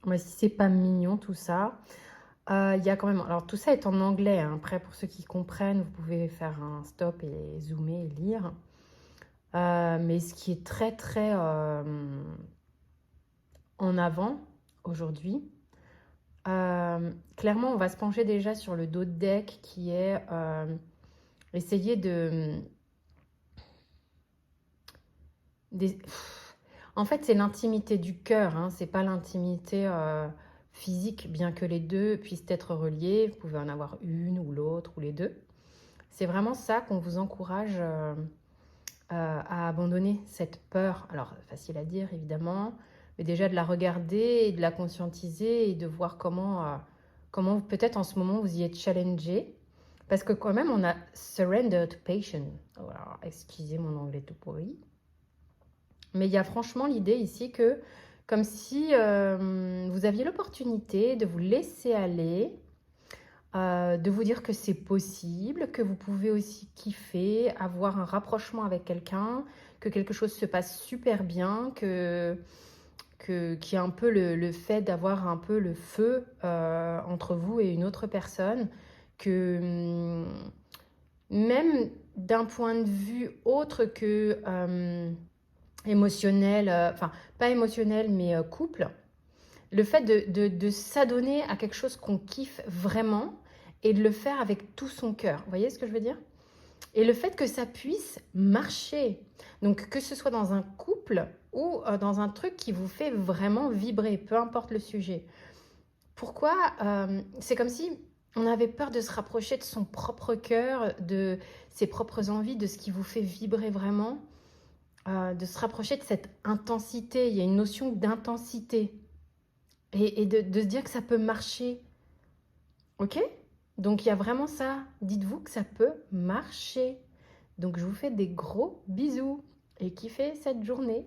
Mais si c'est pas mignon tout ça, il y a quand même... Alors tout ça est en anglais, hein. Après pour ceux qui comprennent, vous pouvez faire un stop et zoomer et lire. Mais ce qui est très très en avant aujourd'hui, clairement on va se pencher déjà sur le dos de deck qui est essayer des- En fait, c'est l'intimité du cœur, hein, c'est pas l'intimité physique, bien que les deux puissent être reliés. Vous pouvez en avoir une ou l'autre ou les deux. C'est vraiment ça qu'on vous encourage à abandonner, cette peur. Alors, facile à dire, évidemment, mais déjà de la regarder et de la conscientiser et de voir comment peut-être en ce moment vous y êtes challengé. Parce que quand même, on a surrender to patient. Alors, excusez mon anglais tout pourri. Mais il y a franchement l'idée ici que, comme si vous aviez l'opportunité de vous laisser aller, de vous dire que c'est possible, que vous pouvez aussi kiffer, avoir un rapprochement avec quelqu'un, que quelque chose se passe super bien, qu'il y a un peu le fait d'avoir un peu le feu entre vous et une autre personne, que même d'un point de vue autre que émotionnel, enfin pas émotionnel mais couple, le fait de s'adonner à quelque chose qu'on kiffe vraiment et de le faire avec tout son cœur. Vous voyez ce que je veux dire? Et le fait que ça puisse marcher. Donc que ce soit dans un couple ou dans un truc qui vous fait vraiment vibrer, peu importe le sujet. Pourquoi c'est comme si on avait peur de se rapprocher de son propre cœur, de ses propres envies, de ce qui vous fait vibrer vraiment, de se rapprocher de cette intensité. Il y a une notion d'intensité. Et de se dire que ça peut marcher. Ok? Donc il y a vraiment ça. Dites-vous que ça peut marcher. Donc je vous fais des gros bisous et kiffez cette journée.